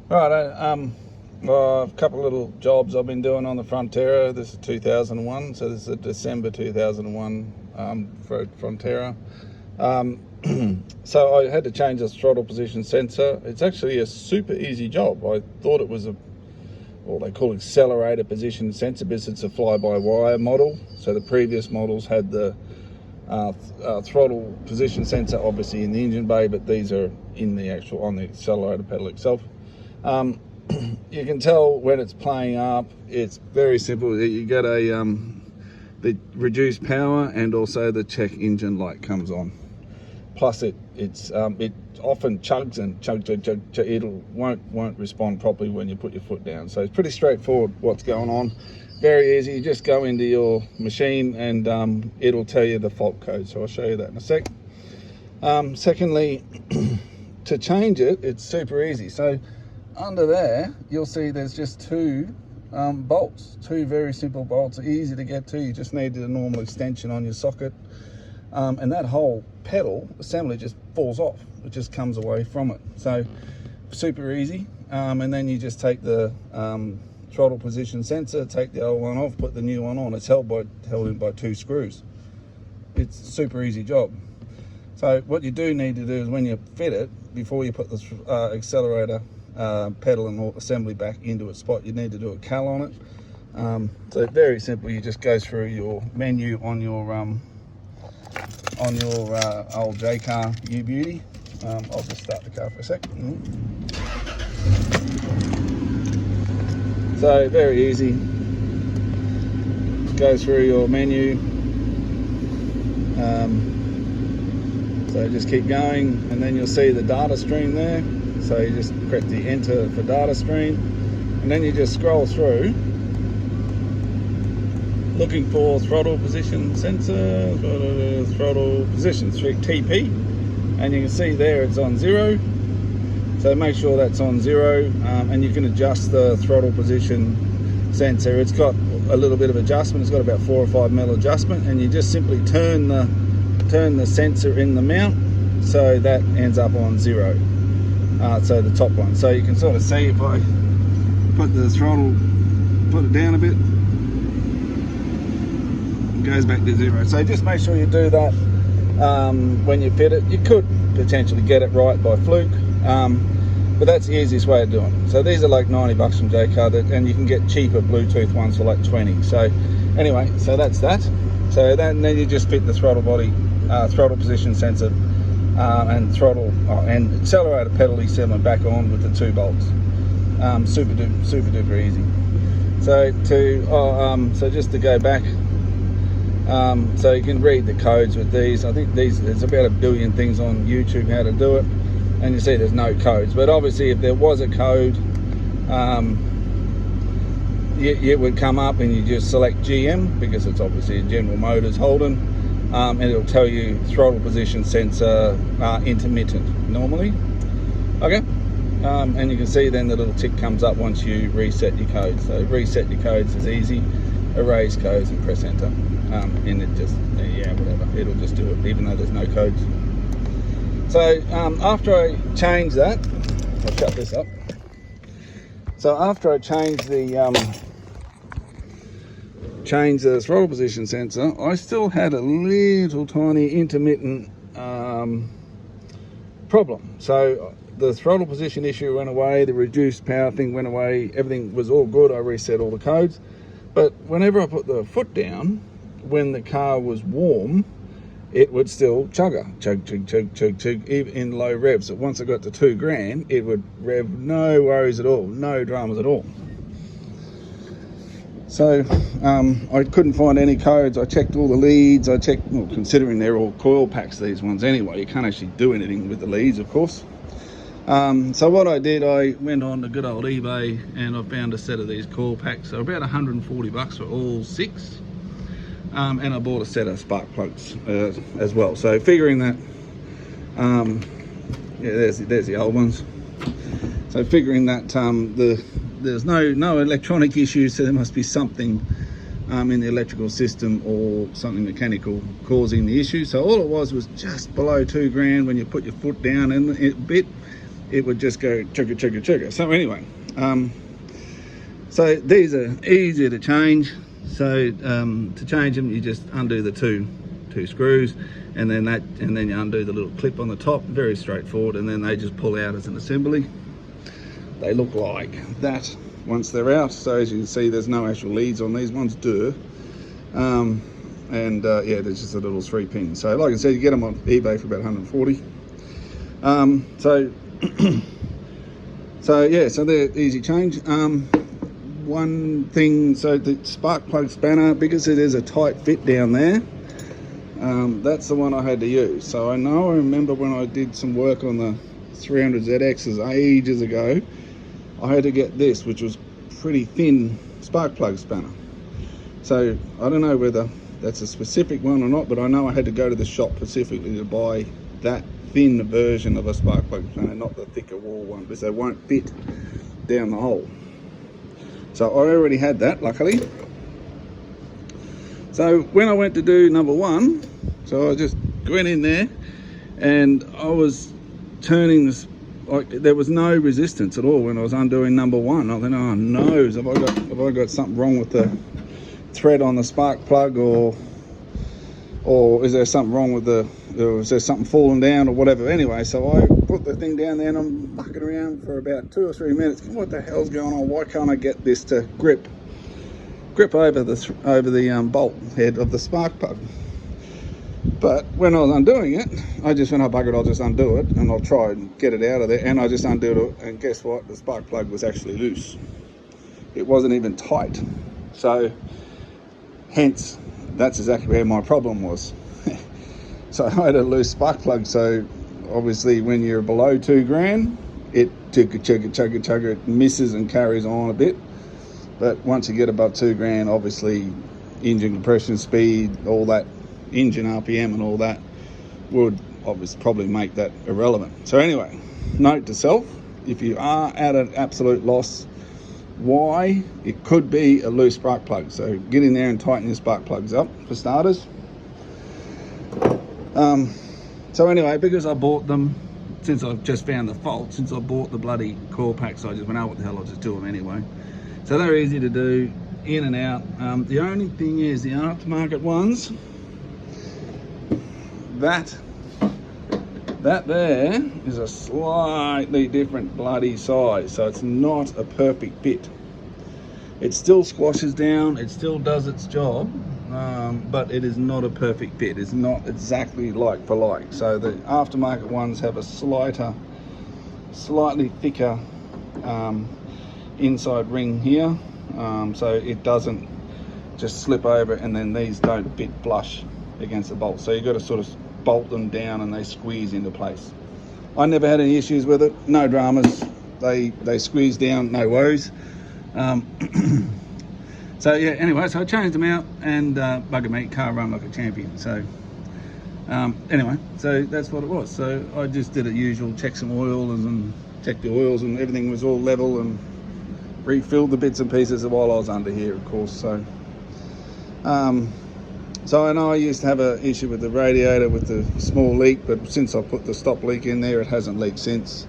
Right, well, a couple of little jobs I've been doing on the Fronterra. This is 2001, so this is a December 2001 Fronterra. So I had to change the throttle position sensor. It's actually a super easy job. I thought it was what they call accelerator position sensor, because it's a fly-by-wire model. So the previous models had the throttle position sensor obviously in the engine bay, but these are in the actual on the accelerator pedal itself. You can tell when it's playing up. It's very simple. You get the reduced power, and also the check engine light comes on. Plus it often chugs and chug. It won't respond properly when you put your foot down. So it's pretty straightforward what's going on. Very easy. You just go into your machine and it'll tell you the fault code. So I'll show you that in a sec. Secondly, to change it, it's super easy. So under there, you'll see there's just two bolts, two very simple bolts, easy to get to. You just need a normal extension on your socket, and that whole pedal assembly just falls off. It just comes away from it. So super easy. And then you just take the throttle position sensor, take the old one off, put the new one on. It's held in by two screws. It's a super easy job. So what you do need to do is, when you fit it, before you put the accelerator pedal and assembly back into its spot, you need to do a cal on it. So very simple. You just go through your menu on your old J car U Beauty. I'll just start the car for a sec. So very easy. Go through your menu. So just keep going, and then you'll see the data stream there. So you just press the enter for data stream, and then you just scroll through looking for throttle position sensor, throttle position TP, and you can see there it's on 0. So make sure that's on 0, and you can adjust the throttle position sensor. It's got a little bit of adjustment. It's got about 4 or 5 mil adjustment, and you just simply turn the sensor in the mount so that ends up on 0. So the top one. So you can sort of see, if I put the throttle, put it down a bit, it goes back to 0. So just make sure you do that when you fit it. You could potentially get it right by fluke, but that's the easiest way of doing it. So these are like 90 bucks from JCar, and you can get cheaper Bluetooth ones for like 20. So anyway, so that's that. So then you just fit the throttle body, throttle position sensor, and throttle and accelerator pedal E7 back on with the 2 bolts. Super duper easy. So just to go back, so you can read the codes with these. I think there's about 1 billion things on YouTube how to do it, and you see there's no codes. But obviously, if there was a code, it would come up, and you just select GM, because it's obviously a General Motors Holden. And it'll tell you throttle position sensor intermittent normally. Okay, and you can see then the little tick comes up once you reset your codes. So reset your codes is easy. Erase codes and press enter, and it just, yeah, whatever, it'll just do it even though there's no codes. So after I change that, I'll shut this up. So after I change the throttle position sensor, I still had a little tiny intermittent problem. So the throttle position issue went away, the reduced power thing went away, everything was all good. I reset all the codes, but whenever I put the foot down, when the car was warm, it would still chug, even in low revs. So once I got to 2 grand, it would rev, no worries at all, no dramas at all. So I couldn't find any codes. I checked all the leads. I checked, well, considering they're all coil packs, these ones anyway, you can't actually do anything with the leads, of course. So what I did, I went on to good old eBay, and I found a set of these coil packs. So about 140 bucks for all 6. And I bought a set of spark plugs as well. So figuring that, yeah, there's the old ones. So figuring that there's no electronic issues, so there must be something in the electrical system or something mechanical causing the issue. So all it was just below 2 grand when you put your foot down, and it bit, it would just go chugga chugga chugga. So anyway, so these are easier to change. So to change them, you just undo the two screws, and then you undo the little clip on the top. Very straightforward, and then they just pull out as an assembly. They look like that once they're out. So as you can see, there's no actual leads on these ones, yeah, there's just a little 3-pin. So like I said, you get them on eBay for about 140. So yeah, so they're easy change. One thing, so the spark plug spanner, because it is a tight fit down there, that's the one I had to use. So I remember when I did some work on the 300ZXs ages ago, I had to get this, which was pretty thin spark plug spanner. So I don't know whether that's a specific one or not, but I know I had to go to the shop specifically to buy that thin version of a spark plug spanner, not the thicker wall one, because they won't fit down the hole. So I already had that, luckily. So when I went to do number one, so I just went in there and I was turning this, like there was no resistance at all when I was undoing number one. I thought, oh no, have I got something wrong with the thread on the spark plug, or is there something wrong with or is there something falling down or whatever? Anyway, so I put the thing down there and I'm mucking around for about 2 or 3 minutes. What the hell's going on? Why can't I get this to grip over the bolt head of the spark plug? But when I was undoing it, I just went, oh bugger it, I'll just undo it and I'll try and get it out of there. And I just undid it, and guess what? The spark plug was actually loose. It wasn't even tight. So hence, that's exactly where my problem was. So I had a loose spark plug. So obviously when you're below 2 grand, it chugga, it misses and carries on a bit. But once you get above 2 grand, obviously engine compression speed, all that, engine RPM and all that would obviously probably make that irrelevant. So anyway, note to self, if you are at an absolute loss, why, it could be a loose spark plug. So get in there and tighten your spark plugs up for starters. So anyway, because I bought them, since I've just found the fault, since I bought the bloody coil packs, I just went, oh what the hell, I'll just do them anyway. So they're easy to do, in and out. The only thing is the aftermarket ones, that there is a slightly different bloody size, so it's not a perfect fit. It still squashes down, it still does its job, but it is not a perfect fit. It's not exactly like for like. So the aftermarket ones have a slightly thicker inside ring here, so it doesn't just slip over, and then these don't bit flush against the bolt. So you've got to sort of bolt them down and they squeeze into place. I never had any issues with it, no dramas. They squeeze down, no worries. So yeah, anyway, so I changed them out, and bugger me, car run like a champion. So anyway, so that's what it was. So I just did the usual, check some oils and check the oils, and everything was all level, and refilled the bits and pieces while I was under here, of course. So so I know I used to have an issue with the radiator with the small leak, but since I put the stop leak in there, it hasn't leaked since.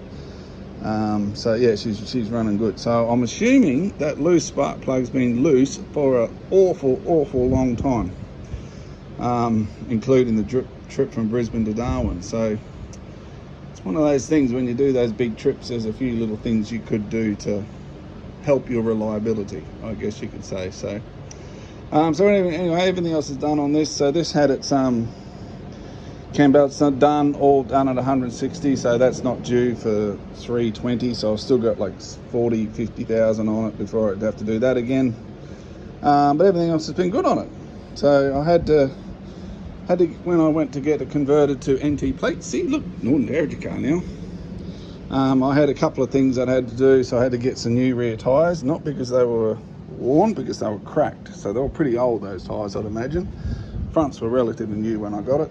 So yeah, she's running good. So I'm assuming that loose spark plug's been loose for an awful long time, including the trip from Brisbane to Darwin. So it's one of those things, when you do those big trips, there's a few little things you could do to help your reliability, I guess you could say. So so anyway, everything else is done on this. So this had its cam belts all done at 160, so that's not due for 320, so I've still got like 50,000 on it before I'd have to do that again. But everything else has been good on it. So I had to when I went to get it converted to NT plates, see, look, there's your car now. I had a couple of things that I had to do. So I had to get some new rear tyres, not because they were worn, because they were cracked. So they were pretty old, those tyres, I'd imagine. Fronts were relatively new when I got it.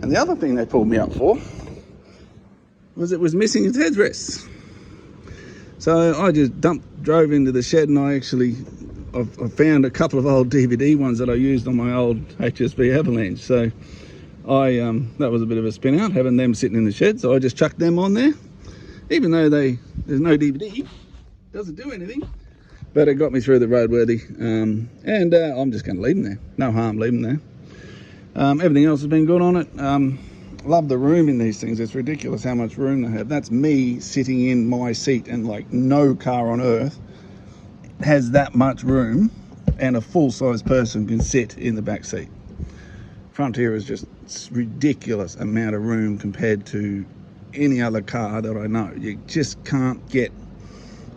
And the other thing they pulled me up for was it was missing its headrests. So I just drove into the shed, and I found a couple of old DVD ones that I used on my old HSV Avalanche. So that was a bit of a spin out, having them sitting in the shed. So I just chucked them on there, even though there's no DVD, doesn't do anything. But it got me through the roadworthy, and I'm just going to leave them there. No harm leaving them there. Everything else has been good on it. Love the room in these things. It's ridiculous how much room they have. That's me sitting in my seat, and like no car on earth has that much room, and a full-size person can sit in the back seat. Fronterra is just ridiculous amount of room compared to any other car that I know. You just can't get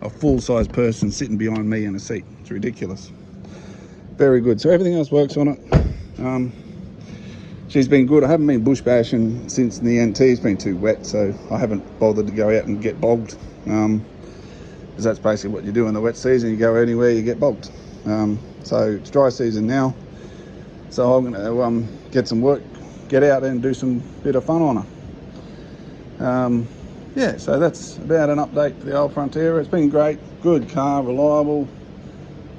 a full-size person sitting behind me in a seat. It's ridiculous. Very good. So everything else works on it. She's been good. I haven't been bush bashing since the NT's been too wet, so I haven't bothered to go out and get bogged. Because that's basically what you do in the wet season. You go anywhere, you get bogged. So it's dry season now, so I'm going to get some work, get out and do some bit of fun on her. Yeah, so that's about an update for the old Fronterra. It's been great, good car, reliable,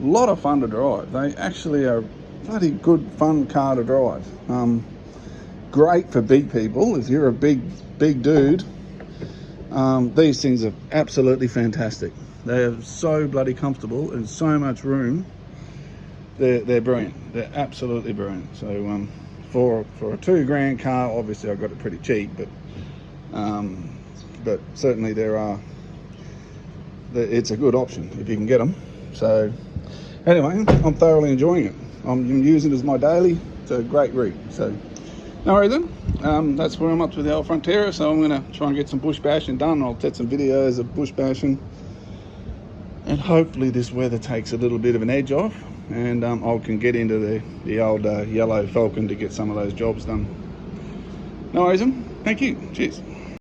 a lot of fun to drive. They actually are a bloody good, fun car to drive. Great for big people. If you're a big dude, these things are absolutely fantastic. They are so bloody comfortable and so much room. They're brilliant. They're absolutely brilliant. So for a $2,000 car, obviously I got it pretty cheap, but certainly it's a good option if you can get them. So anyway, I'm thoroughly enjoying it. I'm using it as my daily. It's a great rig. So no worries then. That's where I'm up to with the old Fronterra. So I'm going to try and get some bush bashing done. I'll take some videos of bush bashing, and hopefully this weather takes a little bit of an edge off, and I can get into the old yellow Falcon to get some of those jobs done. No worries then. Thank you. Cheers.